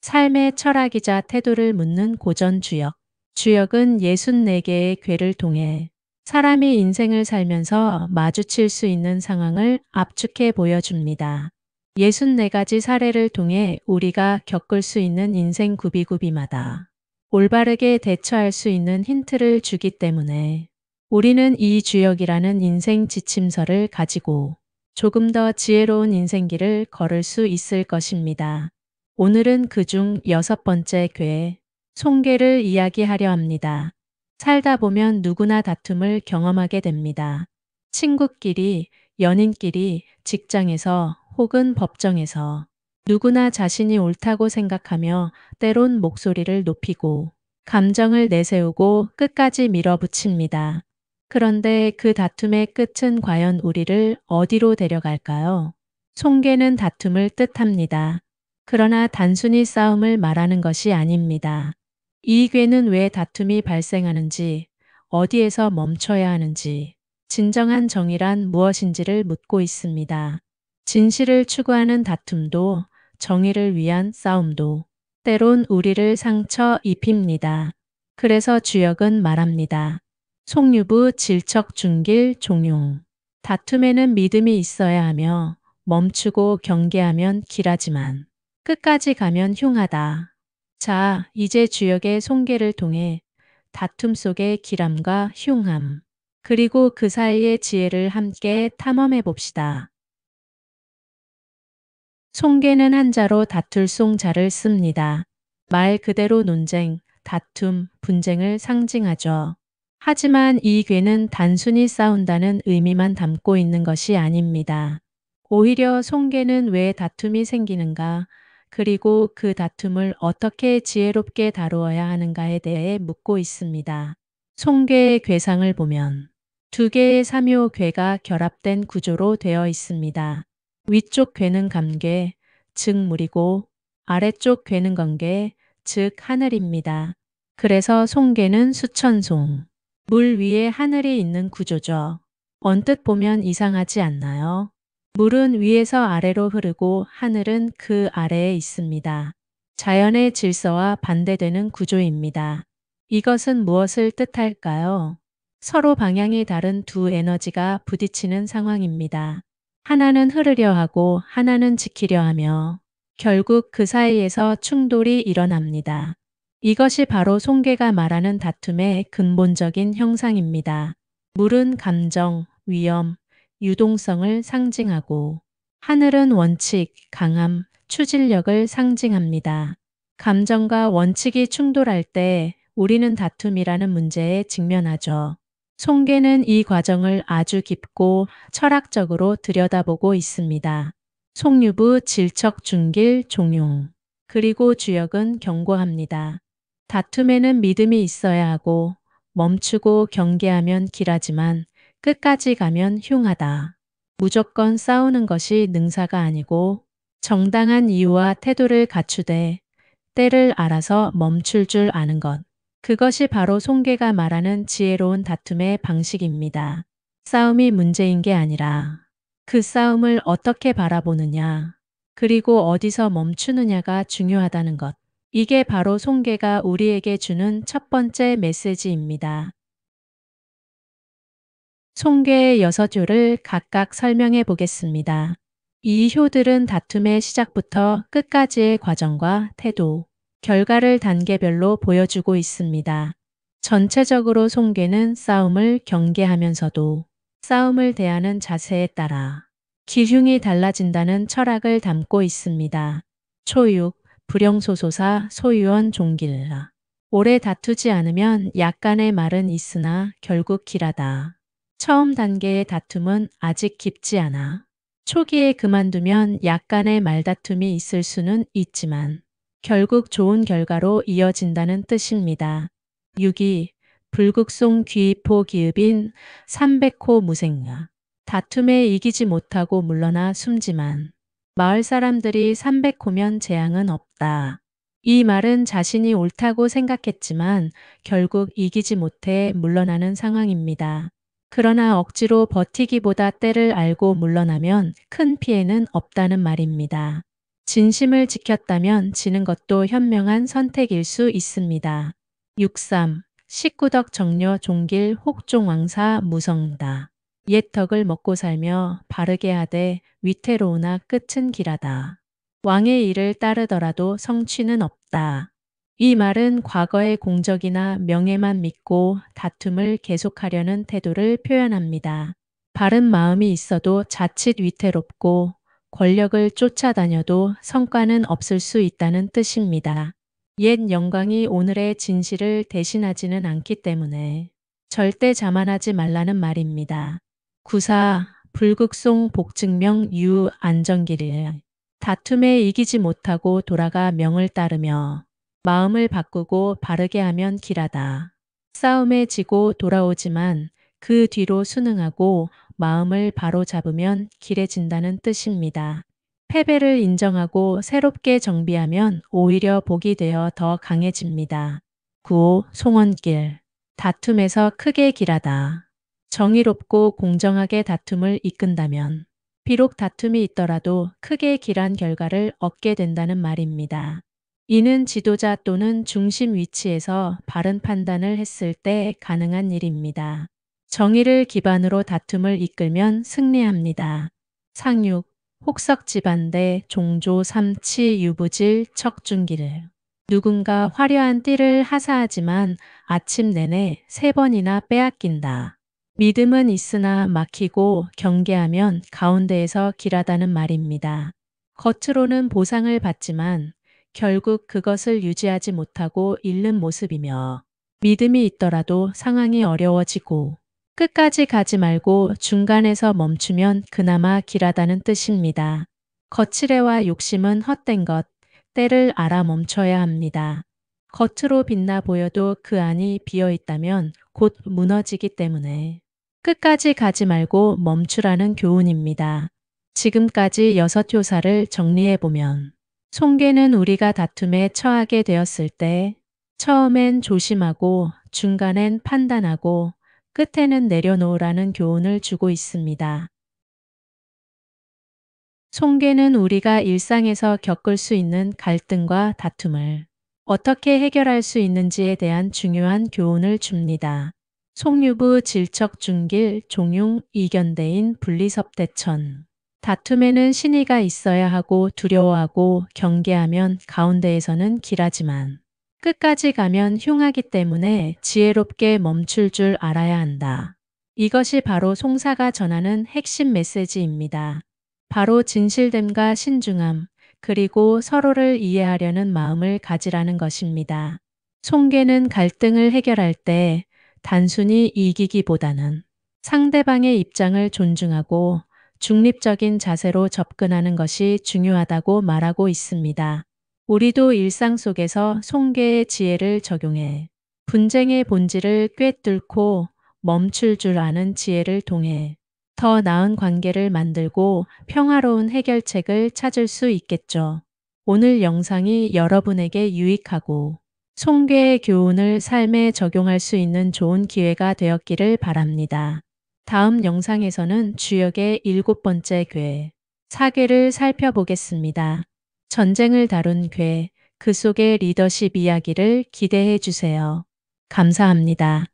삶의 철학이자 태도를 묻는 고전 주역. 주역은 64개의 궤를 통해 사람이 인생을 살면서 마주칠 수 있는 상황을 압축해 보여줍니다. 64가지 사례를 통해 우리가 겪을 수 있는 인생 구비구비마다 올바르게 대처할 수 있는 힌트를 주기 때문에 우리는 이 주역이라는 인생 지침서를 가지고 조금 더 지혜로운 인생길을 걸을 수 있을 것입니다. 오늘은 그중 6번째 궤, 손괴를 이야기하려 합니다. 살다 보면 누구나 다툼을 경험하게 됩니다. 친구끼리, 연인끼리, 직장에서 혹은 법정에서 누구나 자신이 옳다고 생각하며 때론 목소리를 높이고 감정을 내세우고 끝까지 밀어붙입니다. 그런데 그 다툼의 끝은 과연 우리를 어디로 데려갈까요? 손괴는 다툼을 뜻합니다. 그러나 단순히 싸움을 말하는 것이 아닙니다. 이 궤는 왜 다툼이 발생하는지, 어디에서 멈춰야 하는지, 진정한 정의란 무엇인지를 묻고 있습니다. 진실을 추구하는 다툼도, 정의를 위한 싸움도 때론 우리를 상처 입힙니다. 그래서 주역은 말합니다. 속류부 질척 중길 종용. 다툼에는 믿음이 있어야 하며 멈추고 경계하면 길하지만 끝까지 가면 흉하다. 자, 이제 주역의 손괴를 통해 다툼 속의 길함과 흉함, 그리고 그 사이의 지혜를 함께 탐험해 봅시다. 손괴는 한자로 다툴 송자를 씁니다. 말 그대로 논쟁, 다툼, 분쟁을 상징하죠. 하지만 이 괴는 단순히 싸운다는 의미만 담고 있는 것이 아닙니다. 오히려 손괴는 왜 다툼이 생기는가, 그리고 그 다툼을 어떻게 지혜롭게 다루어야 하는가에 대해 묻고 있습니다. 손괴의 괴상을 보면 두 개의 삼요 괴가 결합된 구조로 되어 있습니다. 위쪽 괴는 감괴, 즉 물이고 아래쪽 괴는 건괴, 즉 하늘입니다. 그래서 손괴는 수천송, 물 위에 하늘이 있는 구조죠. 언뜻 보면 이상하지 않나요? 물은 위에서 아래로 흐르고 하늘은 그 아래에 있습니다. 자연의 질서와 반대되는 구조입니다. 이것은 무엇을 뜻할까요? 서로 방향이 다른 두 에너지가 부딪히는 상황입니다. 하나는 흐르려 하고 하나는 지키려 하며 결국 그 사이에서 충돌이 일어납니다. 이것이 바로 손괴가 말하는 다툼의 근본적인 형상입니다. 물은 감정, 위험, 유동성을 상징하고 하늘은 원칙, 강함, 추진력을 상징합니다. 감정과 원칙이 충돌할 때 우리는 다툼이라는 문제에 직면하죠. 손괴는 이 과정을 아주 깊고 철학적으로 들여다보고 있습니다. 속류부 질척 중길 종용. 그리고 주역은 경고합니다. 다툼에는 믿음이 있어야 하고 멈추고 경계하면 길하지만 끝까지 가면 흉하다. 무조건 싸우는 것이 능사가 아니고 정당한 이유와 태도를 갖추되 때를 알아서 멈출 줄 아는 것. 그것이 바로 손괴가 말하는 지혜로운 다툼의 방식입니다. 싸움이 문제인 게 아니라 그 싸움을 어떻게 바라보느냐, 그리고 어디서 멈추느냐가 중요하다는 것. 이게 바로 손괴가 우리에게 주는 첫 번째 메시지입니다. 손괴의 6효를 각각 설명해 보겠습니다. 이 효들은 다툼의 시작부터 끝까지의 과정과 태도, 결과를 단계별로 보여주고 있습니다. 전체적으로 손괴는 싸움을 경계하면서도 싸움을 대하는 자세에 따라 기흉이 달라진다는 철학을 담고 있습니다. 초육, 불영소소사 소유원 종길라. 오래 다투지 않으면 약간의 말은 있으나 결국 길하다. 처음 단계의 다툼은 아직 깊지 않아. 초기에 그만두면 약간의 말다툼이 있을 수는 있지만 결국 좋은 결과로 이어진다는 뜻입니다. 6이 불국송 귀포 기읍인 300호 무생야. 다툼에 이기지 못하고 물러나 숨지만 마을 사람들이 300호면 재앙은 없다. 이 말은 자신이 옳다고 생각했지만 결국 이기지 못해 물러나는 상황입니다. 그러나 억지로 버티기보다 때를 알고 물러나면 큰 피해는 없다는 말입니다. 진심을 지켰다면 지는 것도 현명한 선택일 수 있습니다. 63. 식구덕 정려 종길 혹종왕사 무성다. 옛 덕을 먹고 살며 바르게 하되 위태로우나 끝은 길하다. 왕의 일을 따르더라도 성취는 없다. 이 말은 과거의 공적이나 명예만 믿고 다툼을 계속하려는 태도를 표현합니다. 바른 마음이 있어도 자칫 위태롭고 권력을 쫓아다녀도 성과는 없을 수 있다는 뜻입니다. 옛 영광이 오늘의 진실을 대신하지는 않기 때문에 절대 자만하지 말라는 말입니다. 94. 불극송 복증명 유 안정기를 다툼에 이기지 못하고 돌아가 명을 따르며 마음을 바꾸고 바르게 하면 길하다. 싸움에 지고 돌아오지만 그 뒤로 순응하고 마음을 바로 잡으면 길해진다는 뜻입니다. 패배를 인정하고 새롭게 정비하면 오히려 복이 되어 더 강해집니다. 9. 송원길 다툼에서 크게 길하다. 정의롭고 공정하게 다툼을 이끈다면 비록 다툼이 있더라도 크게 길한 결과를 얻게 된다는 말입니다. 이는 지도자 또는 중심 위치에서 바른 판단을 했을 때 가능한 일입니다. 정의를 기반으로 다툼을 이끌면 승리합니다. 상육, 혹석 집안대 종조 삼치 유부질 척중기를 누군가 화려한 띠를 하사하지만 아침 내내 3번이나 빼앗긴다. 믿음은 있으나 막히고 경계하면 가운데에서 길하다는 말입니다. 겉으로는 보상을 받지만 결국 그것을 유지하지 못하고 잃는 모습이며 믿음이 있더라도 상황이 어려워지고 끝까지 가지 말고 중간에서 멈추면 그나마 길하다는 뜻입니다. 거칠애와 욕심은 헛된 것, 때를 알아 멈춰야 합니다. 겉으로 빛나 보여도 그 안이 비어 있다면 곧 무너지기 때문에 끝까지 가지 말고 멈추라는 교훈입니다. 지금까지 6효사를 정리해보면 송계는 우리가 다툼에 처하게 되었을 때 처음엔 조심하고 중간엔 판단하고 끝에는 내려놓으라는 교훈을 주고 있습니다. 송계는 우리가 일상에서 겪을 수 있는 갈등과 다툼을 어떻게 해결할 수 있는지에 대한 중요한 교훈을 줍니다. 송유부 질척중길 종용 이견대인 분리섭대천 다툼에는 신의가 있어야 하고 두려워하고 경계하면 가운데에서는 길하지만 끝까지 가면 흉하기 때문에 지혜롭게 멈출 줄 알아야 한다. 이것이 바로 송사가 전하는 핵심 메시지입니다. 바로 진실됨과 신중함, 그리고 서로를 이해하려는 마음을 가지라는 것입니다. 송계는 갈등을 해결할 때 단순히 이기기보다는 상대방의 입장을 존중하고 중립적인 자세로 접근하는 것이 중요하다고 말하고 있습니다. 우리도 일상 속에서 송계의 지혜를 적용해 분쟁의 본질을 꿰뚫고 멈출 줄 아는 지혜를 통해 더 나은 관계를 만들고 평화로운 해결책을 찾을 수 있겠죠. 오늘 영상이 여러분에게 유익하고 송계의 교훈을 삶에 적용할 수 있는 좋은 기회가 되었기를 바랍니다. 다음 영상에서는 주역의 7번째 괴, 사괴를 살펴보겠습니다. 전쟁을 다룬 괴, 그 속의 리더십 이야기를 기대해 주세요. 감사합니다.